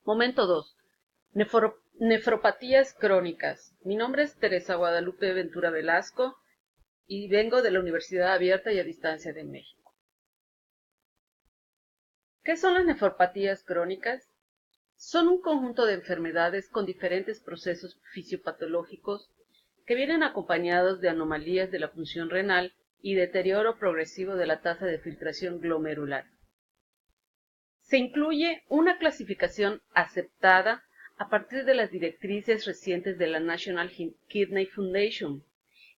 Momento 2. Nefropatías crónicas. Mi nombre es Teresa Guadalupe Ventura Velasco y vengo de la Universidad Abierta y a Distancia de México. ¿Qué son las nefropatías crónicas? Son un conjunto de enfermedades con diferentes procesos fisiopatológicos que vienen acompañados de anomalías de la función renal y deterioro progresivo de la tasa de filtración glomerular. Se incluye una clasificación aceptada a partir de las directrices recientes de la National Kidney Foundation,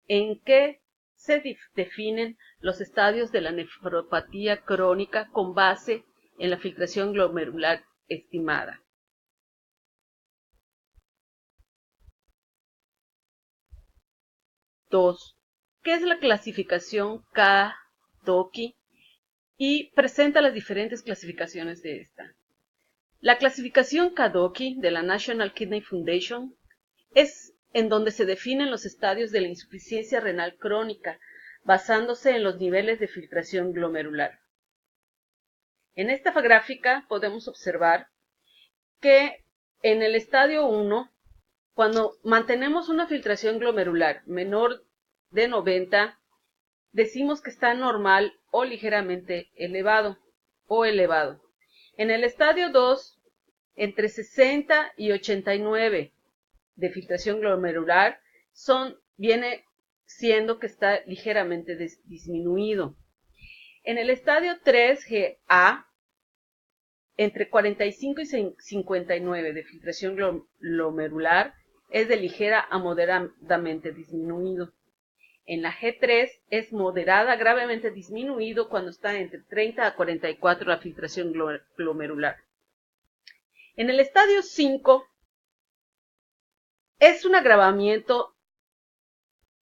en que se definen los estadios de la nefropatía crónica con base en la filtración glomerular estimada. Dos, ¿qué es la clasificación KDOQI? Y presenta las diferentes clasificaciones de esta. La clasificación KDOQI de la National Kidney Foundation es en donde se definen los estadios de la insuficiencia renal crónica, basándose en los niveles de filtración glomerular. En esta gráfica podemos observar que en el estadio 1, cuando mantenemos una filtración glomerular menor de 90, decimos que está normal o ligeramente elevado o elevado. En el estadio 2, entre 60 y 89 de filtración glomerular, viene siendo que está ligeramente disminuido. En el estadio 3GA, entre 45 y 59 de filtración glomerular, es de ligera a moderadamente disminuido. En la G3 es moderada a gravemente disminuido cuando está entre 30 a 44 la filtración glomerular. En el estadio 5 es un agravamiento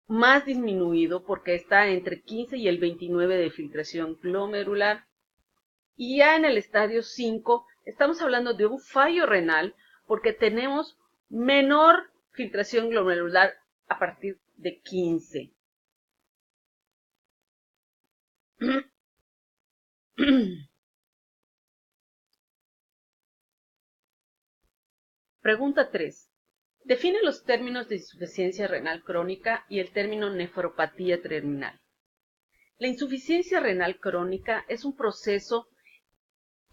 más disminuido porque está entre 15 y el 29 de filtración glomerular. Y ya en el estadio 5 estamos hablando de un fallo renal porque tenemos menor filtración glomerular a partir de 15. Pregunta 3. Define los términos de insuficiencia renal crónica y el término nefropatía terminal. La insuficiencia renal crónica es un proceso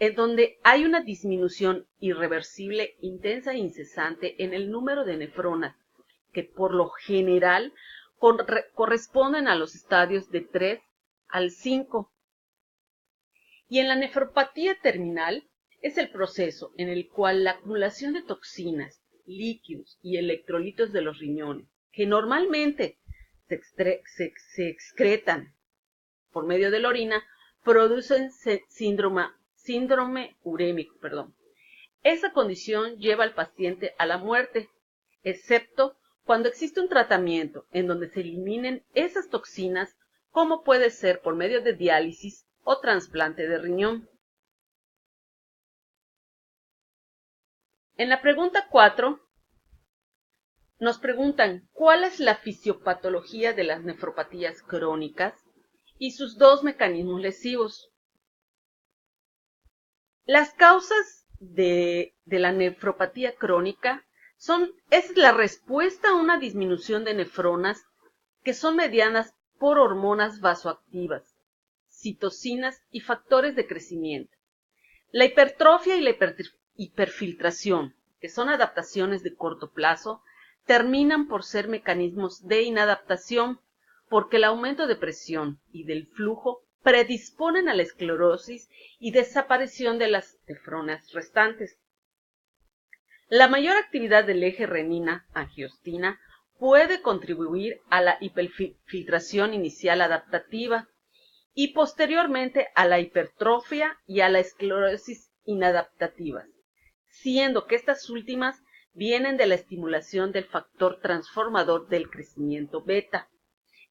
en donde hay una disminución irreversible, intensa e incesante en el número de nefronas, que por lo general corresponden a los estadios de 3 al 5. Y en la nefropatía terminal es el proceso en el cual la acumulación de toxinas, líquidos y electrolitos de los riñones, que normalmente se excretan por medio de la orina, producen síndrome urémico. Esa condición lleva al paciente a la muerte, excepto cuando existe un tratamiento en donde se eliminen esas toxinas, como puede ser por medio de diálisis o trasplante de riñón. En la pregunta 4 nos preguntan ¿cuál es la fisiopatología de las nefropatías crónicas y sus dos mecanismos lesivos? Las causas de la nefropatía crónica es la respuesta a una disminución de nefronas que son mediadas por hormonas vasoactivas, citocinas y factores de crecimiento. La hipertrofia y la hiperfiltración, que son adaptaciones de corto plazo, terminan por ser mecanismos de inadaptación porque el aumento de presión y del flujo predisponen a la esclerosis y desaparición de las nefronas restantes. La mayor actividad del eje renina-angiostina puede contribuir a la hiperfiltración inicial adaptativa y posteriormente a la hipertrofia y a la esclerosis inadaptativas, siendo que estas últimas vienen de la estimulación del factor transformador del crecimiento beta.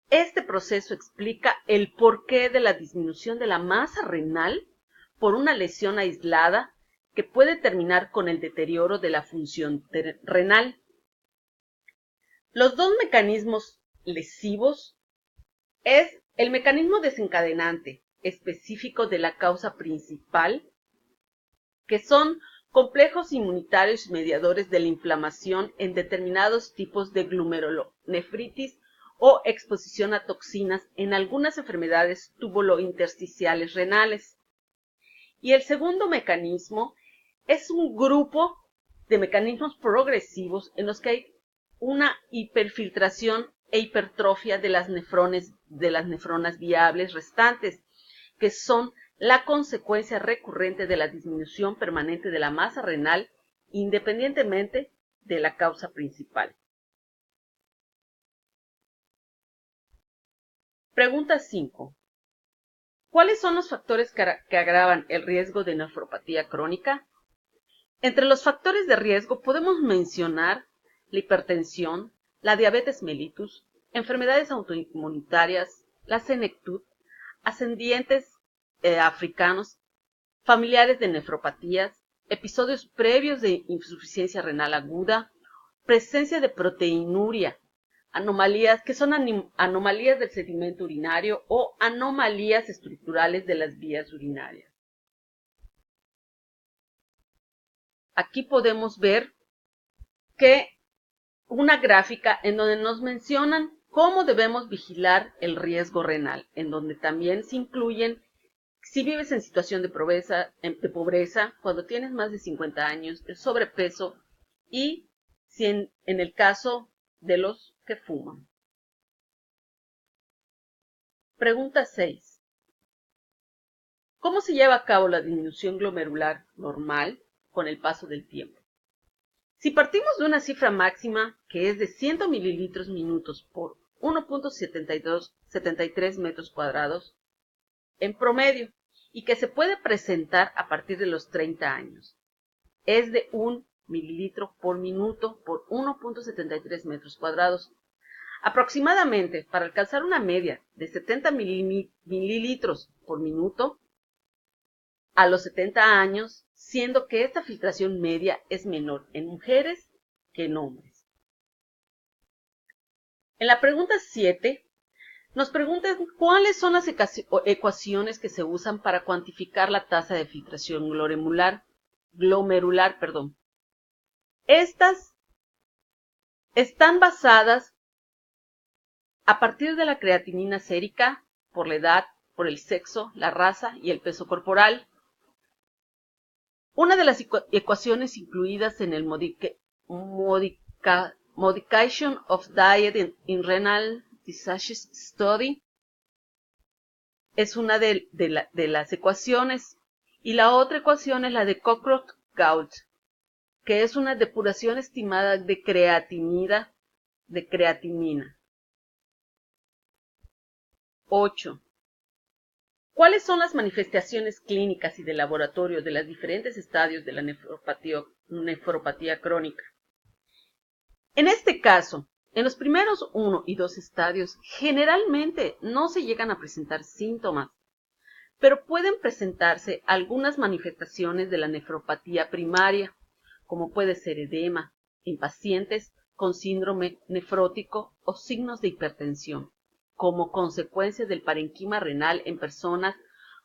Este proceso explica el porqué de la disminución de la masa renal por una lesión aislada que puede terminar con el deterioro de la función renal. Los dos mecanismos lesivos es el mecanismo desencadenante específico de la causa principal, que son complejos inmunitarios y mediadores de la inflamación en determinados tipos de glomerulonefritis o exposición a toxinas en algunas enfermedades tubulointersticiales renales. Y el segundo mecanismo es un grupo de mecanismos progresivos en los que hay una hiperfiltración e hipertrofia de las nefronas viables restantes, que son la consecuencia recurrente de la disminución permanente de la masa renal independientemente de la causa principal. Pregunta 5. ¿Cuáles son los factores que agravan el riesgo de nefropatía crónica? Entre los factores de riesgo podemos mencionar la hipertensión, la diabetes mellitus, enfermedades autoinmunitarias, la senectud, ascendientes africanos, familiares de nefropatías, episodios previos de insuficiencia renal aguda, presencia de proteinuria, anomalías que son anomalías del sedimento urinario o anomalías estructurales de las vías urinarias. Aquí podemos ver que una gráfica en donde nos mencionan cómo debemos vigilar el riesgo renal, en donde también se incluyen si vives en situación de pobreza, cuando tienes más de 50 años, el sobrepeso y si en el caso de los que fuman. Pregunta 6. ¿Cómo se lleva a cabo la disminución glomerular normal con el paso del tiempo? Si partimos de una cifra máxima que es de 100 mililitros minutos por 1.73 metros cuadrados en promedio y que se puede presentar a partir de los 30 años, es de 1 mililitro por minuto por 1.73 metros cuadrados. Aproximadamente, para alcanzar una media de 70 mililitros por minuto a los 70 años, siendo que esta filtración media es menor en mujeres que en hombres. En la pregunta 7, nos preguntan cuáles son las ecuaciones que se usan para cuantificar la tasa de filtración glomerular. Estas están basadas a partir de la creatinina sérica, por la edad, por el sexo, la raza y el peso corporal. Una de las ecuaciones incluidas en el Modification of Diet in Renal Disease Study es una de las ecuaciones, y la otra ecuación es la de Cockcroft-Gault, que es una depuración estimada de creatinina. 8. ¿Cuáles son las manifestaciones clínicas y de laboratorio de los diferentes estadios de la nefropatía crónica? En este caso, en los primeros 1 y 2 estadios, generalmente no se llegan a presentar síntomas, pero pueden presentarse algunas manifestaciones de la nefropatía primaria, como puede ser edema en pacientes con síndrome nefrótico o signos de hipertensión, como consecuencia del parenquima renal en personas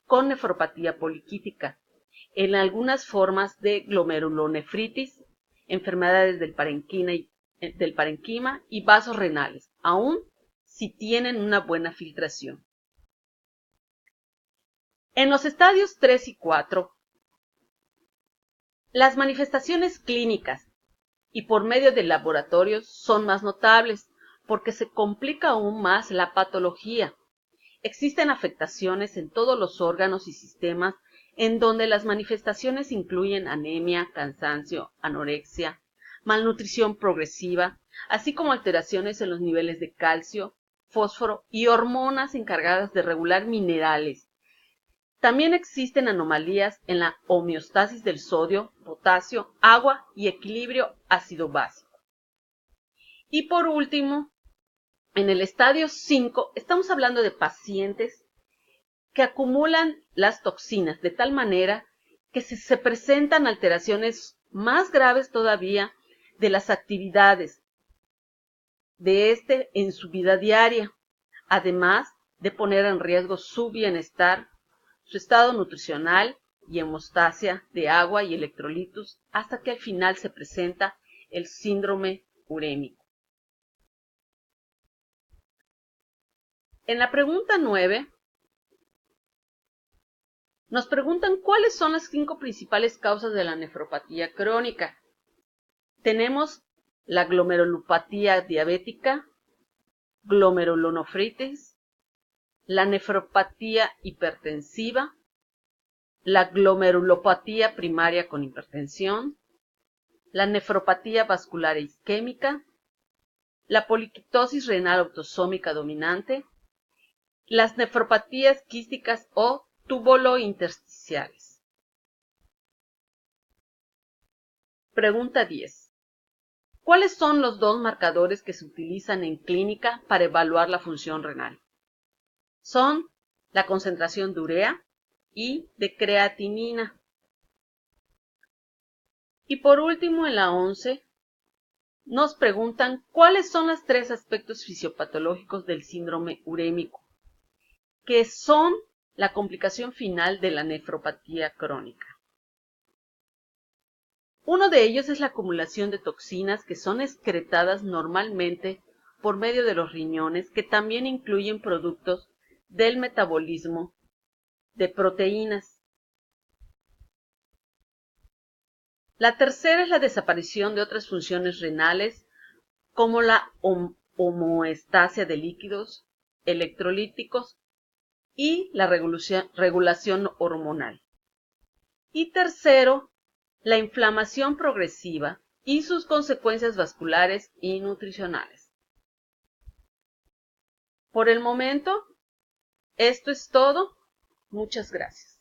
con nefropatía poliquítica, en algunas formas de glomerulonefritis, enfermedades del parenquima y vasos renales, aun si tienen una buena filtración. En los estadios 3 y 4, las manifestaciones clínicas y por medio de laboratorios son más notables porque se complica aún más la patología. Existen afectaciones en todos los órganos y sistemas en donde las manifestaciones incluyen anemia, cansancio, anorexia, malnutrición progresiva, así como alteraciones en los niveles de calcio, fósforo y hormonas encargadas de regular minerales. También existen anomalías en la homeostasis del sodio, potasio, agua y equilibrio ácido-básico. Y por último, en el estadio 5 estamos hablando de pacientes que acumulan las toxinas de tal manera que se presentan alteraciones más graves todavía de las actividades de en su vida diaria, además de poner en riesgo su bienestar, su estado nutricional y hemostasia de agua y electrolitos hasta que al final se presenta el síndrome urémico. En la pregunta 9 nos preguntan cuáles son las 5 principales causas de la nefropatía crónica. Tenemos la glomerulopatía diabética, glomerulonefritis, la nefropatía hipertensiva, la glomerulopatía primaria con hipertensión, la nefropatía vascular e isquémica, la poliquitosis renal autosómica dominante, las nefropatías quísticas o tubulointersticiales. Pregunta 10. ¿Cuáles son los 2 marcadores que se utilizan en clínica para evaluar la función renal? Son la concentración de urea y de creatinina. Y por último, en la 11, nos preguntan cuáles son los 3 aspectos fisiopatológicos del síndrome urémico, que son la complicación final de la nefropatía crónica. Uno de ellos es la acumulación de toxinas que son excretadas normalmente por medio de los riñones, que también incluyen productos del metabolismo de proteínas. La tercera es la desaparición de otras funciones renales, como la homeostasia de líquidos, electrolíticos y la regulación hormonal. Y tercero, la inflamación progresiva y sus consecuencias vasculares y nutricionales. Por el momento, esto es todo. Muchas gracias.